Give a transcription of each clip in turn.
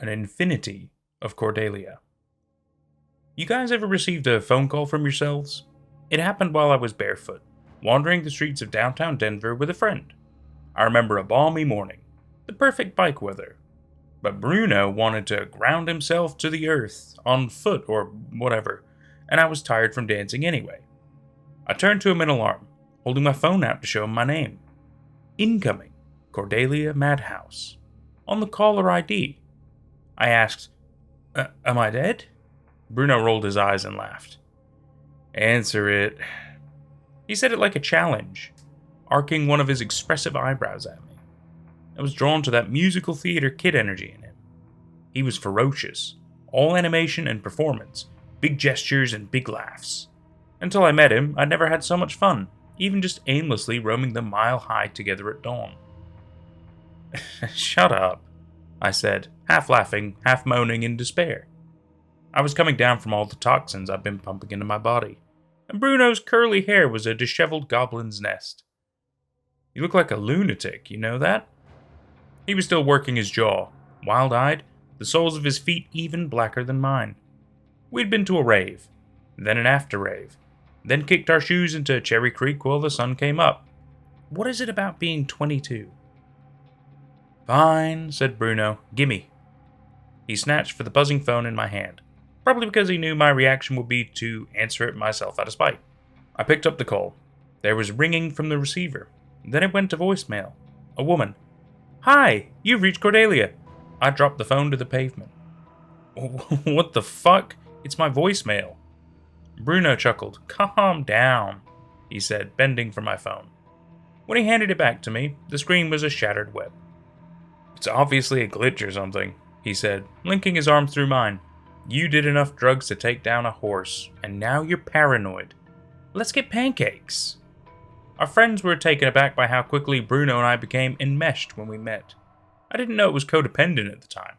An Infinity of Cordelia. You guys ever received a phone call from yourselves? It happened while I was barefoot, wandering the streets of downtown Denver with a friend. I remember a balmy morning, the perfect bike weather. But Bruno wanted to ground himself to the earth, on foot or whatever, and I was tired from dancing anyway. I turned to him in alarm, holding my phone out to show him my name. Incoming, Cordelia-Madhouse. On the caller ID. I asked, am I dead? Bruno rolled his eyes and laughed. Answer it. He said it like a challenge, arcing one of his expressive eyebrows at me. I was drawn to that musical theater kid energy in him. He was ferocious, all animation and performance, big gestures and big laughs. Until I met him, I'd never had so much fun, even just aimlessly roaming the mile high together at dawn. Shut up, I said, half laughing, half moaning in despair. I was coming down from all the toxins I'd been pumping into my body, and Bruno's curly hair was a disheveled goblin's nest. You look like a lunatic, you know that? He was still working his jaw, wild-eyed, the soles of his feet even blacker than mine. We'd been to a rave, then an after-rave, then kicked our shoes into Cherry Creek while the sun came up. What is it about being 22? Fine, said Bruno. Gimme. He snatched for the buzzing phone in my hand, probably because he knew my reaction would be to answer it myself out of spite. I picked up the call. There was ringing from the receiver. Then it went to voicemail. A woman. Hi, you've reached Cordelia. I dropped the phone to the pavement. What the fuck? It's my voicemail. Bruno chuckled. Calm down, he said, bending for my phone. When he handed it back to me, the screen was a shattered web. It's obviously a glitch or something, he said, linking his arm through mine. You did enough drugs to take down a horse, and now you're paranoid. Let's get pancakes. Our friends were taken aback by how quickly Bruno and I became enmeshed when we met. I didn't know it was codependent at the time.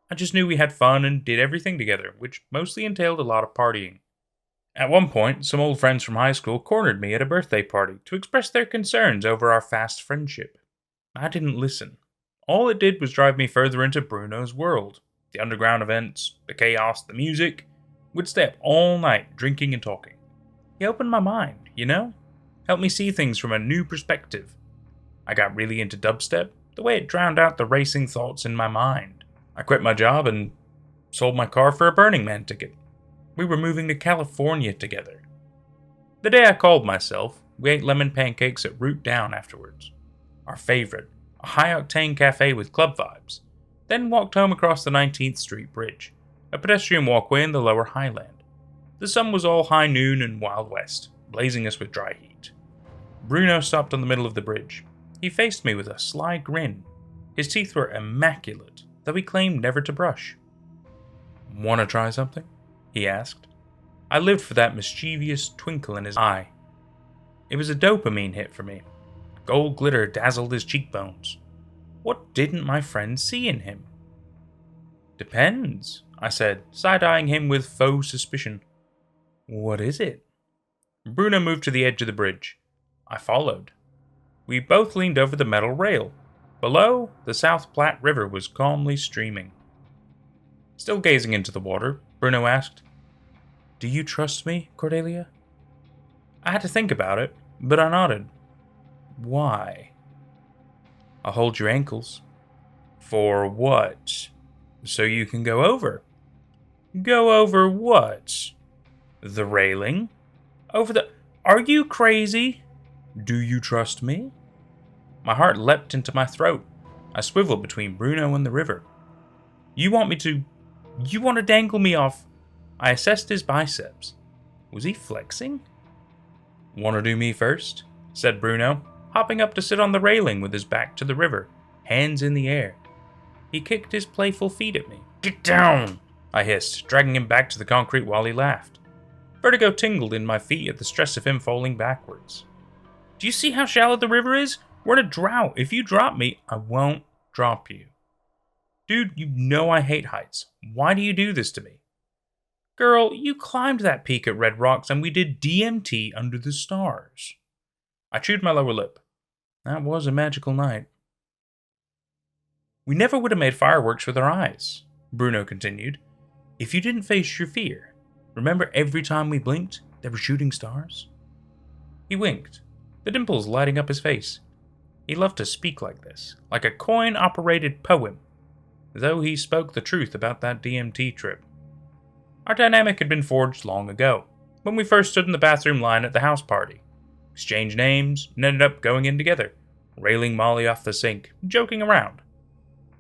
I just knew we had fun and did everything together, which mostly entailed a lot of partying. At one point, some old friends from high school cornered me at a birthday party to express their concerns over our fast friendship. I didn't listen. All it did was drive me further into Bruno's world. The underground events, the chaos, the music. We'd stay up all night drinking and talking. He opened my mind, you know? Helped me see things from a new perspective. I got really into dubstep, the way it drowned out the racing thoughts in my mind. I quit my job and sold my car for a Burning Man ticket. We were moving to California together. The day I called myself, we ate lemon pancakes at Root Down afterwards. Our favorite, a high-octane cafe with club vibes. Then walked home across the 19th Street Bridge, a pedestrian walkway in the lower Highland. The sun was all high noon and Wild West, blazing us with dry heat. Bruno stopped on the middle of the bridge. He faced me with a sly grin. His teeth were immaculate, though he claimed never to brush. "Want to try something?" he asked. I lived for that mischievous twinkle in his eye. It was a dopamine hit for me. Gold glitter dazzled his cheekbones. What didn't my friend see in him? Depends, I said, side-eyeing him with faux suspicion. What is it? Bruno moved to the edge of the bridge. I followed. We both leaned over the metal rail. Below, the South Platte River was calmly streaming. Still gazing into the water, Bruno asked, Do you trust me, Cordelia? I had to think about it, but I nodded. Why? I'll hold your ankles. For what? So you can go over. Go over what? The railing? Over the... Are you crazy? Do you trust me? My heart leapt into my throat. I swiveled between Bruno and the river. You want to dangle me off? I assessed his biceps. Was he flexing? Want to do me first? Said Bruno, hopping up to sit on the railing with his back to the river, hands in the air. He kicked his playful feet at me. Get down! I hissed, dragging him back to the concrete while he laughed. Vertigo tingled in my feet at the stress of him falling backwards. Do you see how shallow the river is? We're in a drought. If you drop me, I won't drop you. Dude, you know I hate heights. Why do you do this to me? Girl, you climbed that peak at Red Rocks and we did DMT under the stars. I chewed my lower lip. That was a magical night. We never would have made fireworks with our eyes. Bruno continued. If you didn't face your fear, remember every time we blinked, there were shooting stars? He winked, the dimples lighting up his face. He loved to speak like this, like a coin-operated poem, though he spoke the truth about that DMT trip. Our dynamic had been forged long ago, when we first stood in the bathroom line at the house party, exchanged names, and ended up going in together, railing Molly off the sink, joking around.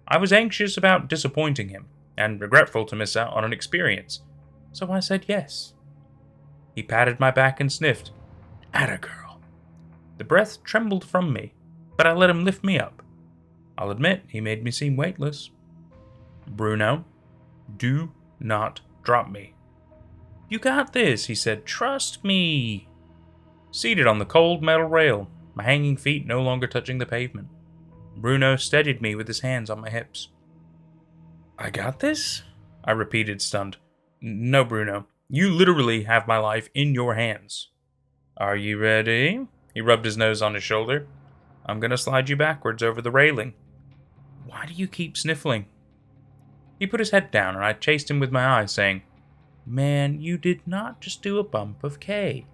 I was anxious about disappointing him, and regretful to miss out on an experience, so I said yes. He patted my back and sniffed. Atta girl. The breath trembled from me, but I let him lift me up. I'll admit, he made me seem weightless. Bruno, do not drop me. You got this, he said. Trust me. Seated on the cold metal rail, my hanging feet no longer touching the pavement, Bruno steadied me with his hands on my hips. I got this? I repeated, stunned. No, Bruno. You literally have my life in your hands. Are you ready? He rubbed his nose on his shoulder. I'm gonna slide you backwards over the railing. Why do you keep sniffling? He put his head down and I chased him with my eyes, saying, Man, you did not just do a bump of K.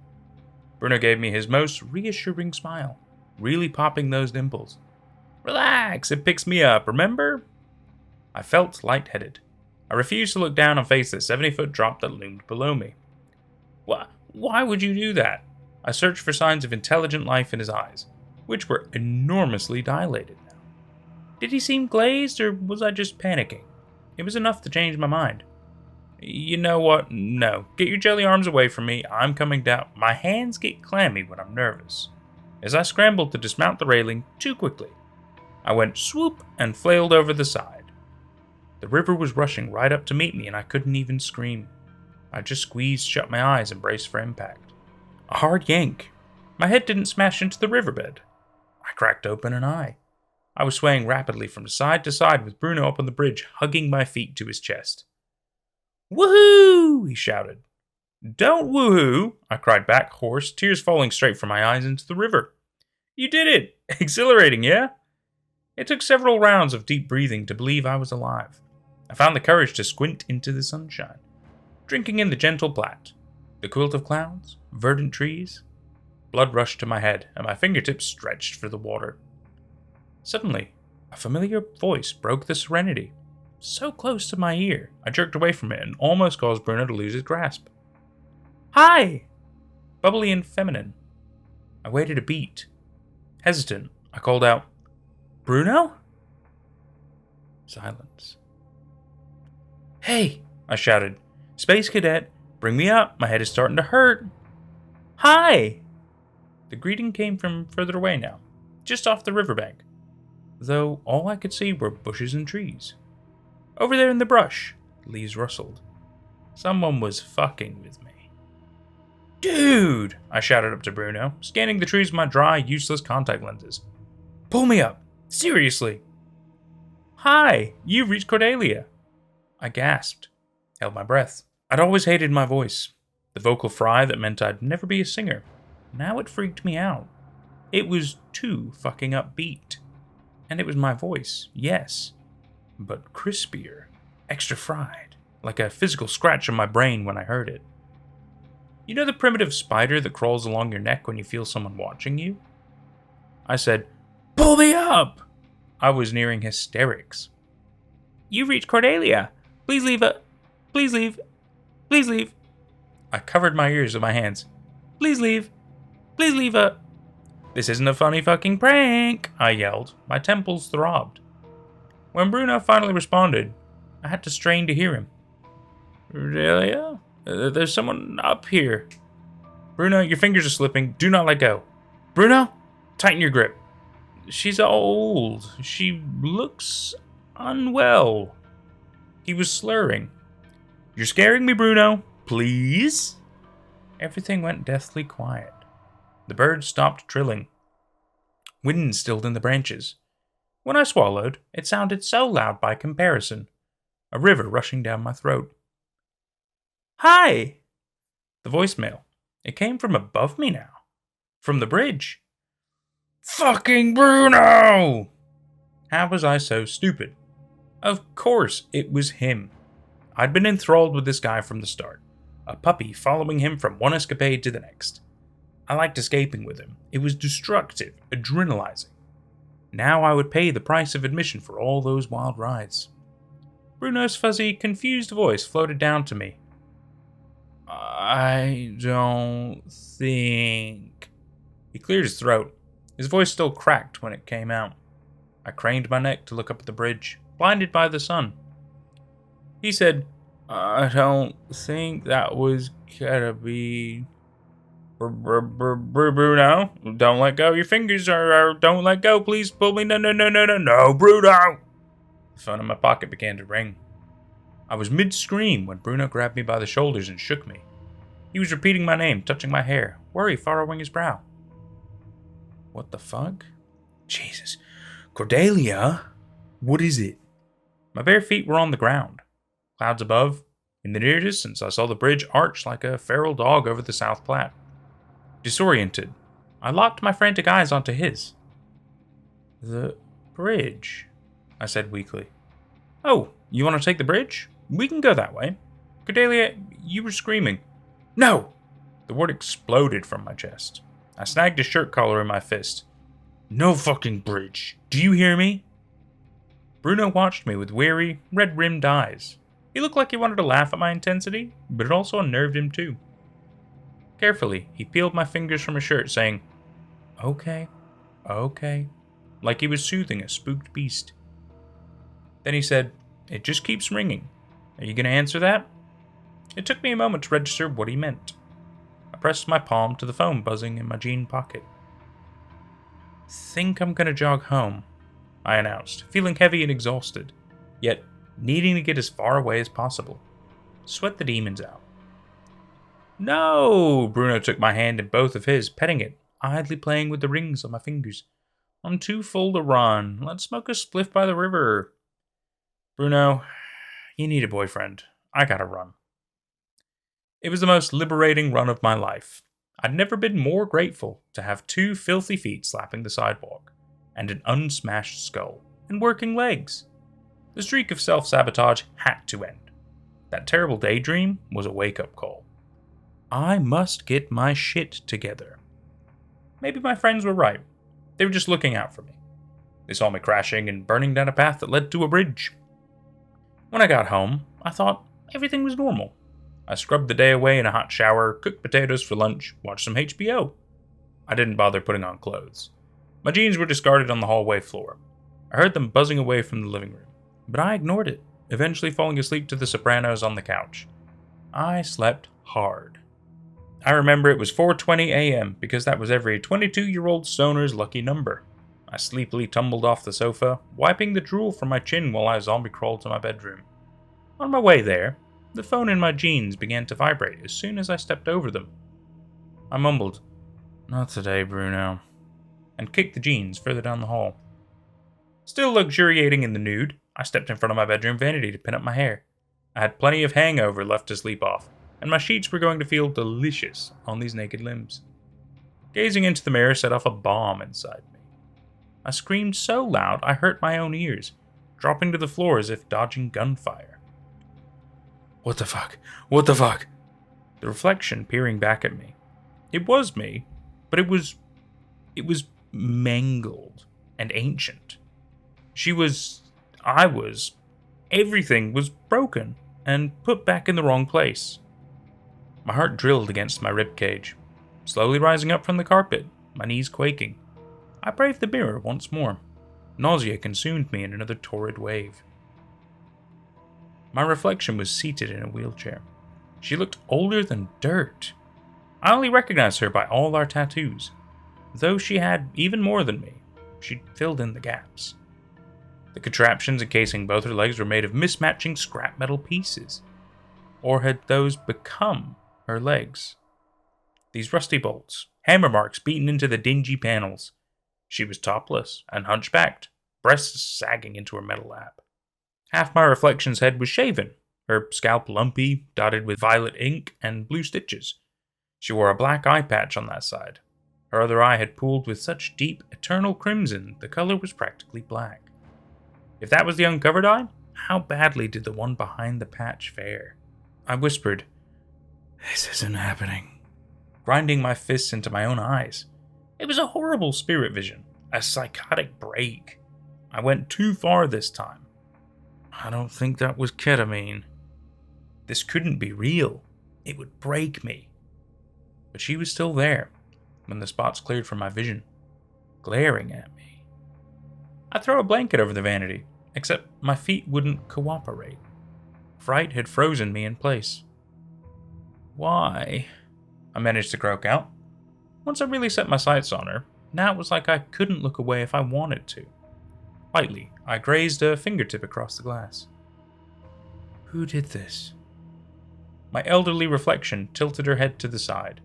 Bruno gave me his most reassuring smile, really popping those dimples. Relax, it picks me up, remember? I felt lightheaded. I refused to look down and face the 70-foot drop that loomed below me. Why would you do that? I searched for signs of intelligent life in his eyes, which were enormously dilated now. Did he seem glazed, or was I just panicking? It was enough to change my mind. You know what? No. Get your jelly arms away from me. I'm coming down. My hands get clammy when I'm nervous. As I scrambled to dismount the railing too quickly, I went swoop and flailed over the side. The river was rushing right up to meet me and I couldn't even scream. I just squeezed shut my eyes and braced for impact. A hard yank. My head didn't smash into the riverbed. I cracked open an eye. I was swaying rapidly from side to side with Bruno up on the bridge, hugging my feet to his chest. Woohoo! He shouted. Don't woohoo! I cried back, hoarse, tears falling straight from my eyes into the river. You did it! Exhilarating, yeah? It took several rounds of deep breathing to believe I was alive. I found the courage to squint into the sunshine, drinking in the gentle Platte, the quilt of clouds, verdant trees. Blood rushed to my head, and my fingertips stretched for the water. Suddenly, a familiar voice broke the serenity. So close to my ear, I jerked away from it and almost caused Bruno to lose his grasp. Hi! Bubbly and feminine. I waited a beat. Hesitant, I called out, Bruno? Silence. Hey, I shouted. Space Cadet, bring me up. My head is starting to hurt. Hi! The greeting came from further away now, just off the riverbank, though all I could see were bushes and trees. Over there in the brush, leaves rustled. Someone was fucking with me. Dude! I shouted up to Bruno, scanning the trees with my dry, useless contact lenses. Pull me up! Seriously! Hi! You've reached Cordelia! I gasped, held my breath. I'd always hated my voice, the vocal fry that meant I'd never be a singer. Now it freaked me out. It was too fucking upbeat. And it was my voice, yes, but crispier, extra fried, like a physical scratch on my brain when I heard it. You know the primitive spider that crawls along your neck when you feel someone watching you? I said, Pull me up! I was nearing hysterics. You've reached Cordelia. Please leave Please leave. Please leave. I covered my ears with my hands. Please leave. Please leave This isn't a funny fucking prank, I yelled. My temples throbbed. When Bruno finally responded, I had to strain to hear him. Cordelia? There's someone up here. Bruno, your fingers are slipping. Do not let go. Bruno, tighten your grip. She's old. She looks unwell. He was slurring. You're scaring me, Bruno. Please? Everything went deathly quiet. The birds stopped trilling. Wind stilled in the branches. When I swallowed, it sounded so loud by comparison. A river rushing down my throat. Hi! The voicemail. It came from above me now. From the bridge. Fucking Bruno! How was I so stupid? Of course, it was him. I'd been enthralled with this guy from the start, a puppy following him from one escapade to the next. I liked escaping with him. It was destructive, adrenalizing. Now I would pay the price of admission for all those wild rides. Bruno's fuzzy, confused voice floated down to me. I don't think... He cleared his throat. His voice still cracked when it came out. I craned my neck to look up at the bridge, blinded by the sun. He said, I don't think that was gonna be... Bruno, don't let go of your fingers, or don't let go, please pull me, no, Bruno! The phone in my pocket began to ring. I was mid-scream when Bruno grabbed me by the shoulders and shook me. He was repeating my name, touching my hair, worry furrowing his brow. What the fuck? Jesus. Cordelia? What is it? My bare feet were on the ground. Clouds above. In the near distance, I saw the bridge arch like a feral dog over the South Platte. Disoriented, I locked my frantic eyes onto his. The bridge, I said weakly. Oh, you want to take the bridge? We can go that way. Cordelia, you were screaming. No! The word exploded from my chest. I snagged his shirt collar in my fist. No fucking bridge. Do you hear me? Bruno watched me with weary, red-rimmed eyes. He looked like he wanted to laugh at my intensity, but it also unnerved him too. Carefully, he peeled my fingers from his shirt, saying, Okay, like he was soothing a spooked beast. Then he said, It just keeps ringing. Are you going to answer that? It took me a moment to register what he meant. I pressed my palm to the phone buzzing in my jean pocket. Think I'm going to jog home, I announced, feeling heavy and exhausted, yet needing to get as far away as possible. Sweat the demons out. No! Bruno took my hand in both of his, petting it, idly playing with the rings on my fingers. I'm too full to run. Let's smoke a spliff by the river. Bruno, you need a boyfriend. I gotta run. It was the most liberating run of my life. I'd never been more grateful to have 2 filthy feet slapping the sidewalk, and an unsmashed skull, and working legs. The streak of self-sabotage had to end. That terrible daydream was a wake-up call. I must get my shit together. Maybe my friends were right. They were just looking out for me. They saw me crashing and burning down a path that led to a bridge. When I got home, I thought everything was normal. I scrubbed the day away in a hot shower, cooked potatoes for lunch, watched some HBO. I didn't bother putting on clothes. My jeans were discarded on the hallway floor. I heard them buzzing away from the living room, but I ignored it, eventually falling asleep to The Sopranos on the couch. I slept hard. I remember it was 4:20 a.m. because that was every 22-year-old stoner's lucky number. I sleepily tumbled off the sofa, wiping the drool from my chin while I zombie crawled to my bedroom. On my way there, the phone in my jeans began to vibrate as soon as I stepped over them. I mumbled, Not today, Bruno, and kicked the jeans further down the hall. Still luxuriating in the nude, I stepped in front of my bedroom vanity to pin up my hair. I had plenty of hangover left to sleep off, and my sheets were going to feel delicious on these naked limbs. Gazing into the mirror set off a bomb inside me. I screamed so loud I hurt my own ears, dropping to the floor as if dodging gunfire. What the fuck? What the fuck? The reflection peering back at me. It was me, but it was mangled and ancient. Everything was broken and put back in the wrong place. My heart drilled against my ribcage, slowly rising up from the carpet, my knees quaking. I braved the mirror once more. Nausea consumed me in another torrid wave. My reflection was seated in a wheelchair. She looked older than dirt. I only recognized her by all our tattoos. Though she had even more than me, she filled in the gaps. The contraptions encasing both her legs were made of mismatching scrap metal pieces. Or had those become her legs? These rusty bolts, hammer marks beaten into the dingy panels. She was topless and hunchbacked, breasts sagging into her metal lap. Half my reflection's head was shaven, her scalp lumpy, dotted with violet ink and blue stitches. She wore a black eye patch on that side. Her other eye had pooled with such deep, eternal crimson, the color was practically black. If that was the uncovered eye, How badly did the one behind the patch fare? I whispered, "This isn't happening," grinding my fists into my own eyes. It was a horrible spirit vision, a psychotic break. I went too far this time. I don't think that was ketamine. This couldn't be real. It would break me. But she was still there when the spots cleared from my vision, glaring at me. I'd throw a blanket over the vanity, except my feet wouldn't cooperate. Fright had frozen me in place. "Why?" I managed to croak out. Once I really set my sights on her, now it was like I couldn't look away if I wanted to. Lightly, I grazed a fingertip across the glass. "Who did this?" My elderly reflection tilted her head to the side.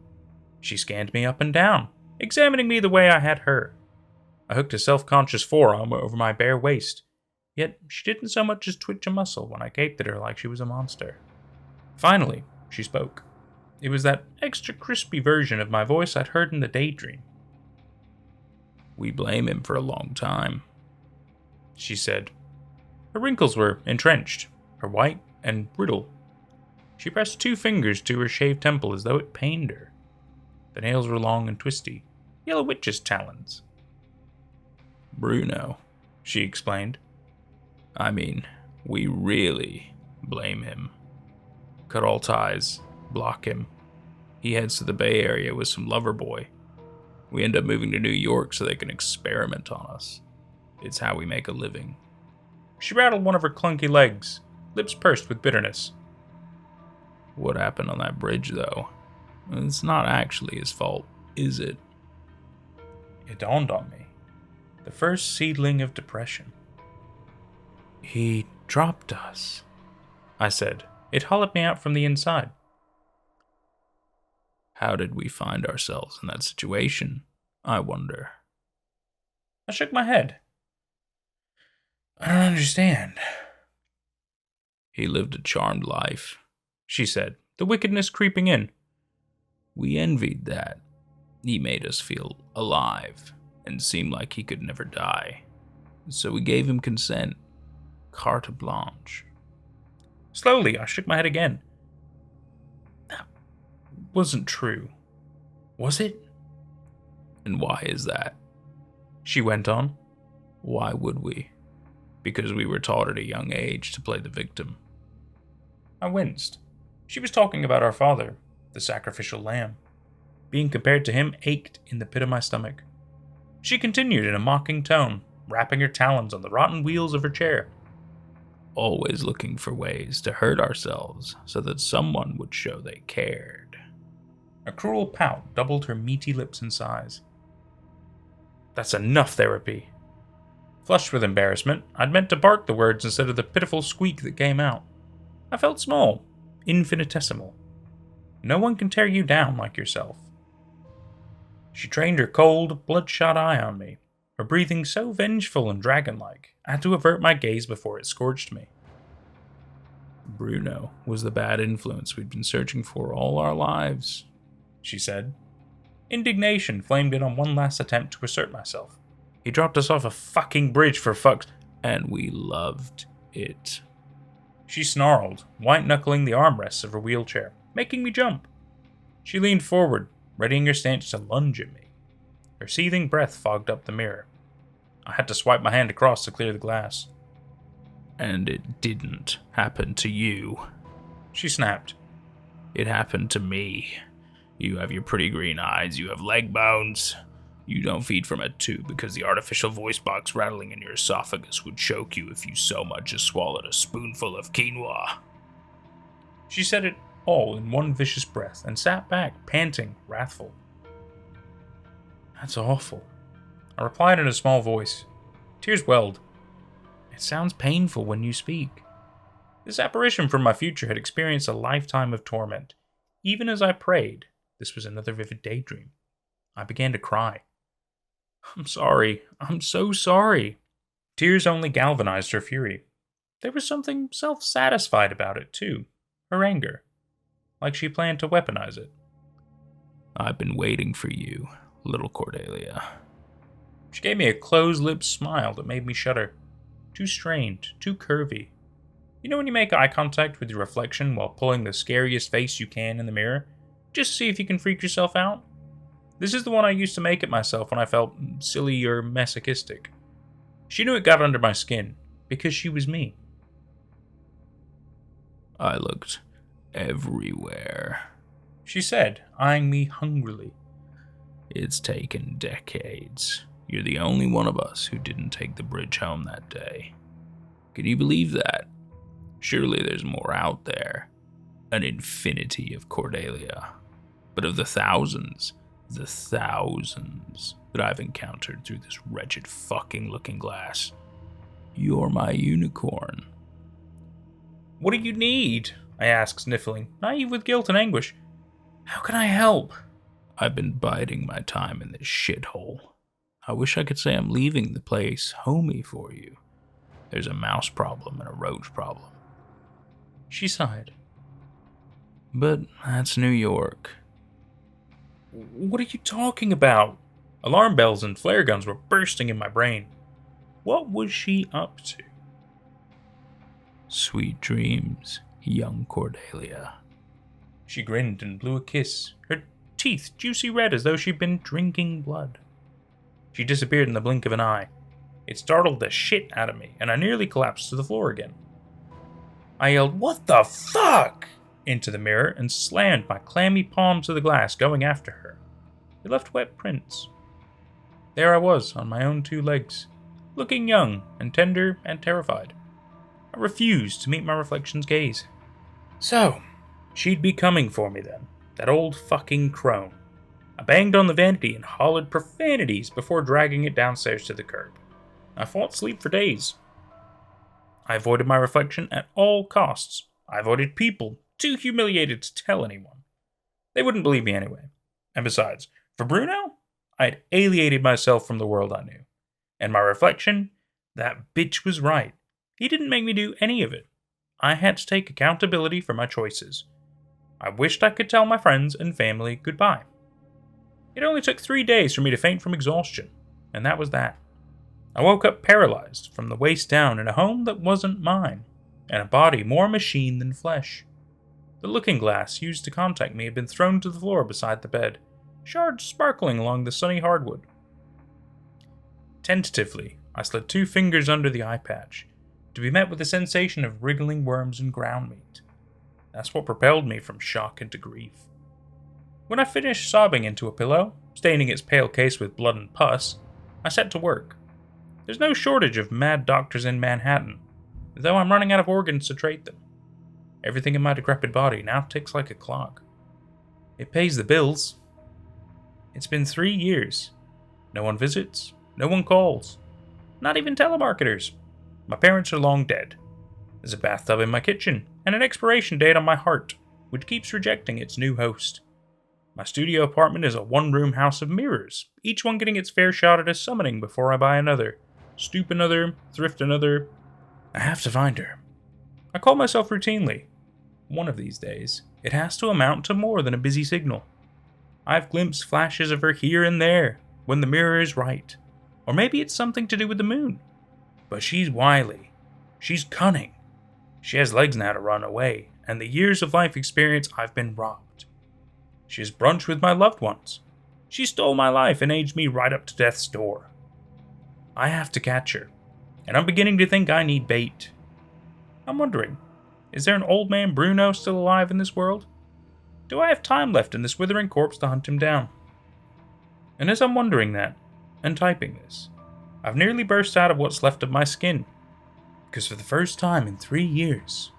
She scanned me up and down, examining me the way I had her. I hooked a self-conscious forearm over my bare waist, yet she didn't so much as twitch a muscle when I gaped at her like she was a monster. Finally, she spoke. It was that extra crispy version of my voice I'd heard in the daydream. "We blame him for a long time," she said. Her wrinkles were entrenched, her white and brittle. She pressed 2 fingers to her shaved temple as though it pained her. The nails were long and twisty, yellow witch's talons. "Bruno," she explained. "I mean, we really blame him. Cut all ties, block him. He heads to the Bay Area with some lover boy. We end up moving to New York so they can experiment on us. It's how we make a living." She rattled one of her clunky legs, lips pursed with bitterness. "What happened on that bridge, though? It's not actually his fault, is it?" It dawned on me. The first seedling of depression. "He dropped us," I said. It hollowed me out from the inside. "How did we find ourselves in that situation, I wonder?" I shook my head. "I don't understand." "He lived a charmed life," she said, the wickedness creeping in. "We envied that. He made us feel alive and seemed like he could never die. So we gave him consent, carte blanche." Slowly, I shook my head again. That wasn't true. Was it? "And why is that?" she went on. "Why would we? Because we were taught at a young age to play the victim." I winced. She was talking about our father, the sacrificial lamb. Being compared to him ached in the pit of my stomach. She continued in a mocking tone, wrapping her talons on the rotten wheels of her chair. "Always looking for ways to hurt ourselves so that someone would show they cared." A cruel pout doubled her meaty lips in size. "That's enough therapy." Flushed with embarrassment, I'd meant to bark the words instead of the pitiful squeak that came out. I felt small, infinitesimal. No one can tear you down like yourself. She trained her cold, bloodshot eye on me, her breathing so vengeful and dragon-like, I had to avert my gaze before it scorched me. "Bruno was the bad influence we'd been searching for all our lives," she said. Indignation flamed in on one last attempt to assert myself. "He dropped us off a fucking bridge for fuck's..." "And we loved it." She snarled, white-knuckling the armrests of her wheelchair, making me jump. She leaned forward, readying her stance to lunge at me. Her seething breath fogged up the mirror. I had to swipe my hand across to clear the glass. "And it didn't happen to you," she snapped. "It happened to me. You have your pretty green eyes, you have leg bones. You don't feed from a tube because the artificial voice box rattling in your esophagus would choke you if you so much as swallowed a spoonful of quinoa." She said it all in one vicious breath and sat back, panting, wrathful. "That's awful," I replied in a small voice. Tears welled. "It sounds painful when you speak." This apparition from my future had experienced a lifetime of torment. Even as I prayed, this was another vivid daydream. I began to cry. "I'm sorry. I'm so sorry." Tears only galvanized her fury. There was something self-satisfied about it, too. Her anger. Like she planned to weaponize it. "I've been waiting for you, little Cordelia." She gave me a closed-lipped smile that made me shudder. Too strained, too curvy. You know when you make eye contact with your reflection while pulling the scariest face you can in the mirror, just to see if you can freak yourself out? This is the one I used to make at myself when I felt silly or masochistic. She knew it got under my skin, because she was me. I looked everywhere, she said, eyeing me hungrily. It's taken decades. You're the only one of us who didn't take the bridge home that day. Can you believe that? Surely there's more out there. An infinity of Cordelia. But of the thousands that I've encountered through this wretched fucking looking glass, you're my unicorn. What do you need? I asked, sniffling, naive with guilt and anguish. How can I help? I've been biding my time in this shithole. I wish I could say I'm leaving the place homey for you. There's a mouse problem and a roach problem. She sighed. But that's New York. What are you talking about? Alarm bells and flare guns were bursting in my brain. What was she up to? Sweet dreams, young Cordelia. She grinned and blew a kiss, her teeth juicy red as though she'd been drinking blood. She disappeared in the blink of an eye. It startled the shit out of me, and I nearly collapsed to the floor again. I yelled, "What the fuck?" into the mirror and slammed my clammy palm to the glass, going after her. It left wet prints. There I was, on my own two legs, looking young and tender and terrified. I refused to meet my reflection's gaze. So, she'd be coming for me then, that old fucking crone. I banged on the vanity and hollered profanities before dragging it downstairs to the curb. I fought sleep for days. I avoided my reflection at all costs. I avoided people, too humiliated to tell anyone. They wouldn't believe me anyway. And besides, for Bruno, I had alienated myself from the world I knew. And my reflection, that bitch was right. He didn't make me do any of it. I had to take accountability for my choices. I wished I could tell my friends and family goodbye. It only took 3 days for me to faint from exhaustion, and that was that. I woke up paralyzed from the waist down in a home that wasn't mine, and a body more machine than flesh. The looking glass used to contact me had been thrown to the floor beside the bed, shards sparkling along the sunny hardwood. Tentatively, I slid 2 fingers under the eye patch, to be met with a sensation of wriggling worms and ground meat. That's what propelled me from shock into grief. When I finished sobbing into a pillow, staining its pale case with blood and pus, I set to work. There's no shortage of mad doctors in Manhattan, though I'm running out of organs to trade them. Everything in my decrepit body now ticks like a clock. It pays the bills. It's been 3 years. No one visits, no one calls. Not even telemarketers. My parents are long dead. There's a bathtub in my kitchen, and an expiration date on my heart, which keeps rejecting its new host. My studio apartment is a one-room house of mirrors, each one getting its fair shot at a summoning before I buy another, stoop another, thrift another. I have to find her. I call myself routinely. One of these days, it has to amount to more than a busy signal. I've glimpsed flashes of her here and there, when the mirror is right. Or maybe it's something to do with the moon. But she's wily. She's cunning. She has legs now to run away, and the years of life experience I've been robbed. She has brunched with my loved ones. She stole my life and aged me right up to death's door. I have to catch her, and I'm beginning to think I need bait. I'm wondering, is there an old man Bruno still alive in this world? Do I have time left in this withering corpse to hunt him down? And as I'm wondering that, and typing this, I've nearly burst out of what's left of my skin, because for the first time in 3 years,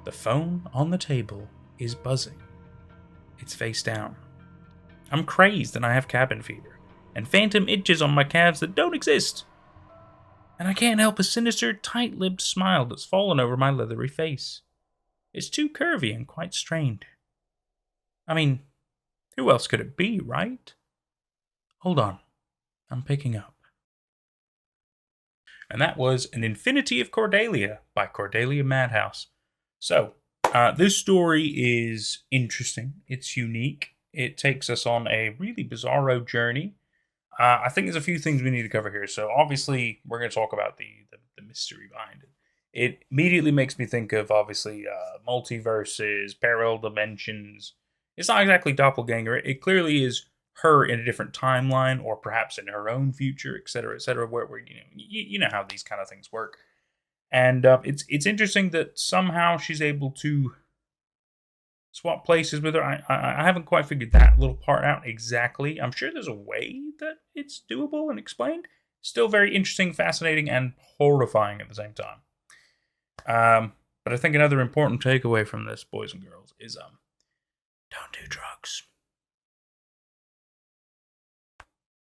the phone on the table is buzzing. It's face down. I'm crazed and I have cabin fever, and phantom itches on my calves that don't exist. And I can't help a sinister, tight-lipped smile that's fallen over my leathery face. It's too curvy and quite strained. I mean, who else could it be, right? Hold on. I'm picking up. And that was An Infinity of Cordelia by cordelia-madhouse. So, this story is interesting. It's unique. It takes us on a really bizarro journey. I think there's a few things we need to cover here. So, obviously, we're going to talk about the mystery behind it. It immediately makes me think of, obviously, multiverses, parallel dimensions. It's not exactly doppelganger. It clearly is her in a different timeline, or perhaps in her own future, etc., where you know how these kind of things work. And it's interesting that somehow she's able to swap places with her. I haven't quite figured that little part out exactly. I'm sure there's a way that it's doable and explained. Still very interesting, fascinating, and horrifying at the same time. But I think another important takeaway from this, boys and girls, is don't do drugs.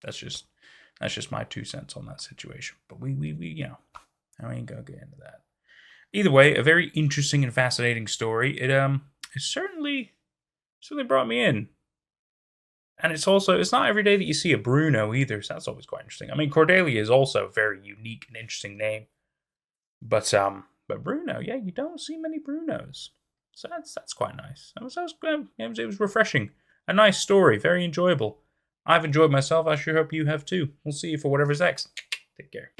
That's just my 2 cents on that situation. But we I ain't gonna get into that. Either way, a very interesting and fascinating story. It certainly brought me in. And it's not every day that you see a Bruno either, so that's always quite interesting. I mean, Cordelia is also a very unique and interesting name. But Bruno, yeah, you don't see many Brunos. So that's quite nice. It was refreshing. A nice story, very enjoyable. I've enjoyed myself. I sure hope you have too. We'll see you for whatever's next. Take care.